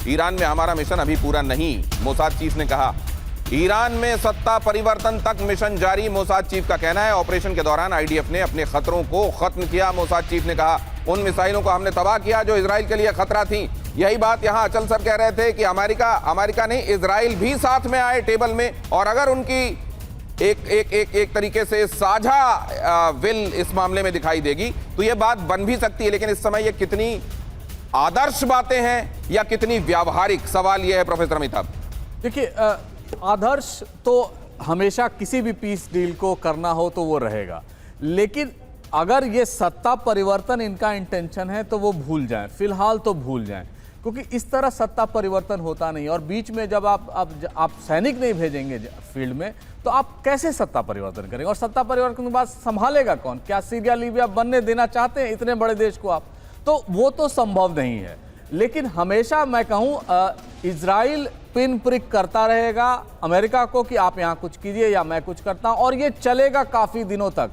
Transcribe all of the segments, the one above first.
Iran में हमारा mission अभी पूरा नहीं, मोसाद चीफ ने कहा। ईरान में सत्ता परिवर्तन तक मिशन जारी, मोसाद चीफ का कहना है। ऑपरेशन के दौरान आईडीएफ ने अपने खतरों को खत्म किया, मोसाद चीफ ने कहा। उन मिसाइलों को हमने तबाह किया जो इजराइल के लिए खतरा थी। यही बात यहां अचल सर कह रहे थे कि अमेरिका नहीं, इजराइल भी साथ में आए टेबल में, और अगर उनकी एक तरीके से साझा विल इस मामले में दिखाई देगी तो यह बात बन भी सकती है। लेकिन इस समय ये कितनी आदर्श बातें हैं या कितनी व्यावहारिक, सवाल यह है प्रोफेसर अमिताभ। देखिए, आदर्श तो हमेशा किसी भी पीस डील को करना हो तो वो रहेगा, लेकिन अगर ये सत्ता परिवर्तन इनका इंटेंशन है तो वो भूल जाएं, फिलहाल तो भूल जाएं, क्योंकि इस तरह सत्ता परिवर्तन होता नहीं। और बीच में जब आप सैनिक नहीं भेजेंगे फील्ड में तो आप कैसे सत्ता परिवर्तन करेंगे? और सत्ता परिवर्तन के बाद संभालेगा कौन? क्या सीरिया लीबिया बनने देना चाहते हैं इतने बड़े देश को आप? तो वो तो संभव नहीं है। लेकिन हमेशा मैं कहूं, इजराइल पिन प्रिक करता रहेगा अमेरिका को कि आप यहां कुछ कीजिए या मैं कुछ करता हूं, और ये चलेगा काफी दिनों तक।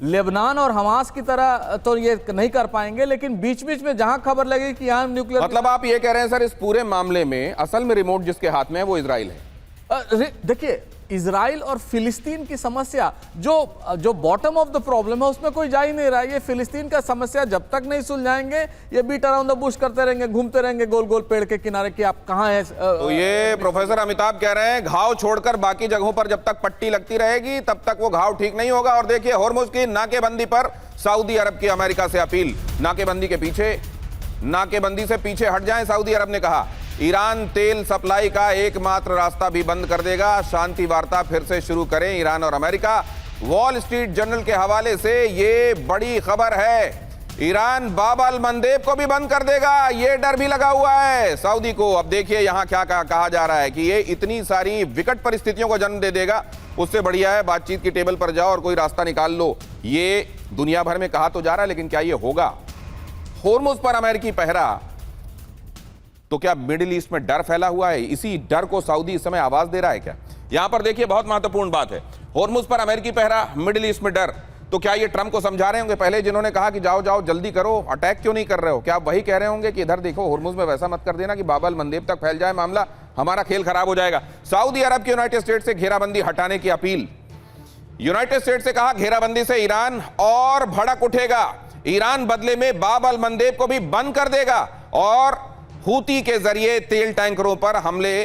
लेबनान और हमास की तरह तो ये नहीं कर पाएंगे, लेकिन बीच बीच में जहां खबर लगे कि यहां न्यूक्लियर, मतलब आप ये कह रहे हैं सर, इस पूरे मामले में असल में रिमोट जिसके हाथ में है वो इजराइल है। देखिए, इजराइल और फिलिस्तीन की समस्या जो बॉटम ऑफ द प्रॉब्लम है उसमें कोई जा ही नहीं रहा है। ये फिलिस्तीन का समस्या जब तक नहीं सुलझाएंगे ये बीट अराउंड द बुश करते रहेंगे, घूमते रहेंगे गोल गोल पेड़ के किनारे कि आप कहां हैं। तो ये प्रोफेसर अमिताभ कह रहे हैं घाव छोड़कर बाकी जगहों पर जब तक पट्टी लगती रहेगी तब तक वो घाव ठीक नहीं होगा। और देखिए, होर्मुज की नाकेबंदी पर सऊदी अरब की अमेरिका से अपील। नाकेबंदी से पीछे हट जाएं, सऊदी अरब ने कहा। ईरान तेल सप्लाई का एकमात्र रास्ता भी बंद कर देगा, शांति वार्ता फिर से शुरू करें ईरान और अमेरिका। वॉल स्ट्रीट जर्नल के हवाले से ये बड़ी खबर है। ईरान बाब अल मंदेब को भी बंद कर देगा, ये डर भी लगा हुआ है सऊदी को। अब देखिए यहां क्या कहा जा रहा है कि ये इतनी सारी विकट परिस्थितियों को जन्म दे देगा, उससे बढ़िया है बातचीत की टेबल पर जाओ और कोई रास्ता निकाल लो। ये दुनिया भर में कहा तो जा रहा है, लेकिन क्या ये होगा? होर्मुज पर अमेरिकी पहरा, तो क्या मिडिल ईस्ट में डर फैला हुआ है? इसी डर को सऊदी इस समय आवाज दे रहा है क्या? यहां पर देखिए, बहुत महत्वपूर्ण बात है। होर्मुज पर अमेरिकी पहरा, मिडिल ईस्ट में डर। तो क्या ये ट्रंप को समझा रहे होंगे? पहले जिन्होंने कहा कि जाओ जाओ जल्दी करो, अटैक क्यों नहीं कर रहे हो, क्या आप वही कह रहे होंगे कि इधर देखो होर्मुज में वैसा मत कर देना कि बाब अल मंदेब तक फैल जाए मामला, हमारा खेल खराब हो जाएगा? सऊदी अरब की यूनाइटेड स्टेट से घेराबंदी हटाने की अपील। यूनाइटेड स्टेट से कहा घेराबंदी से ईरान और भड़क उठेगा, ईरान बदले में बाब अल मंदेब को भी बंद कर देगा, और हूती के जरिए तेल टैंकरों पर हमले,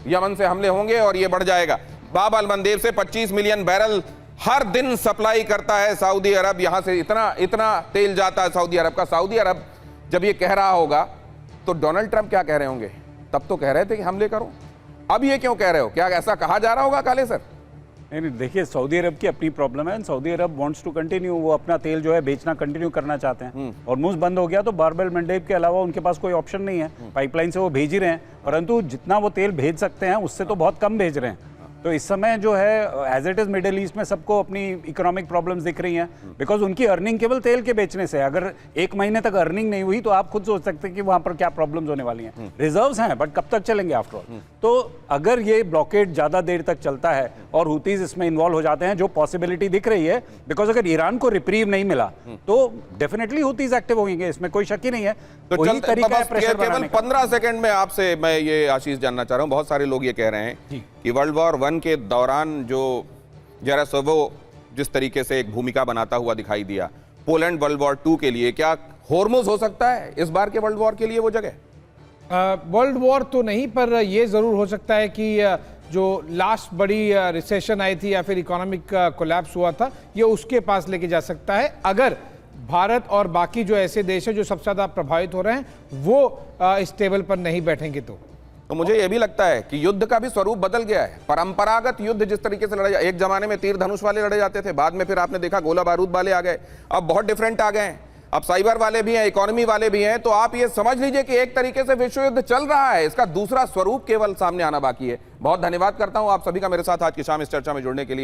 यमन से हमले होंगे और यह बढ़ जाएगा। बाब अल मंदेब से 25 मिलियन बैरल हर दिन सप्लाई करता है सऊदी अरब। यहां से इतना तेल जाता है सऊदी अरब का। सऊदी अरब जब ये कह रहा होगा तो डोनाल्ड ट्रंप क्या कह रहे होंगे? तब तो कह रहे थे कि हमले करो, अब ये क्यों कह रहे हो? क्या ऐसा कहा जा रहा होगा काले सर? नहीं, देखिए, सऊदी अरब की अपनी प्रॉब्लम है। Saudi Arab wants to continue, वो अपना तेल जो है बेचना कंटिन्यू करना चाहते हैं। और मुझ बंद हो गया तो बाब अल मंदेब के अलावा उनके पास कोई ऑप्शन नहीं है। पाइपलाइन से वो भेज ही रहे हैं, परंतु जितना वो तेल भेज सकते हैं उससे तो बहुत कम भेज रहे हैं। तो इस समय जो है as it is Middle East में सबको अपनी इकोनॉमिक प्रॉब्लम्स दिख रही हैं, बिकॉज उनकी अर्निंग केवल तेल के बेचने से। अगर एक महीने तक अर्निंग नहीं हुई तो आप खुद सोच सकते हैं कि वहां पर क्या प्रॉब्लम्स होने वाली हैं। रिजर्व्स हैं बट कब तक चलेंगे आफ्टर ऑल? तो अगर ये ब्लॉकेड ज्यादा देर तक चलता है और हुतीज इसमें इन्वॉल्व हो जाते हैं, जो पॉसिबिलिटी दिख रही है, बिकॉज अगर ईरान को रिप्रीव नहीं मिला तो डेफिनेटली हुतीज एक्टिव होंगे, इसमें कोई शक ही नहीं है। तो वही तरीका है प्रेशर केवल बनाने का। 15 सेकंड में आपसे मैं ये आशीष जानना चाह रहा हूं, बहुत सारे लोग ये कह रहे हैं कि वर्ल्ड वॉर 1 के दौरान जो जेरासोवो जिस तरीके से एक भूमिका बनाता हुआ दिखाई दिया, पोलैंड वर्ल्ड वॉर 2 के लिए, क्या होर्मुज हो सकता है इस बार के वर्ल्ड वॉर के लिए वो जगह? वर्ल्ड वॉर तो नहीं, पर ये जरूर हो सकता है कि जो लास्ट बड़ी रिसेशन आई थी या फिर इकोनॉमिक कोलैप्स हुआ था, ये उसके पास लेके जा सकता है, अगर भारत और बाकी जो ऐसे देश हैं जो सबसे ज्यादा प्रभावित हो रहे हैं वो इस टेबल पर नहीं बैठेंगे। तो मुझे यह भी लगता है कि युद्ध का भी स्वरूप बदल गया है। परंपरागत युद्ध जिस तरीके से लड़े, एक जमाने में तीर धनुष वाले लड़े जाते थे, बाद में फिर आपने देखा गोला बारूद वाले आ गए, अब बहुत डिफरेंट आ गए हैं, अब साइबर वाले भी हैं, इकोनॉमी वाले भी हैं। तो आप ये समझ लीजिए कि एक तरीके से विश्व युद्ध चल रहा है, इसका दूसरा स्वरूप केवल सामने आना बाकी है। बहुत धन्यवाद करता हूं आप सभी का मेरे साथ आज की शाम इस चर्चा में जुड़ने के लिए।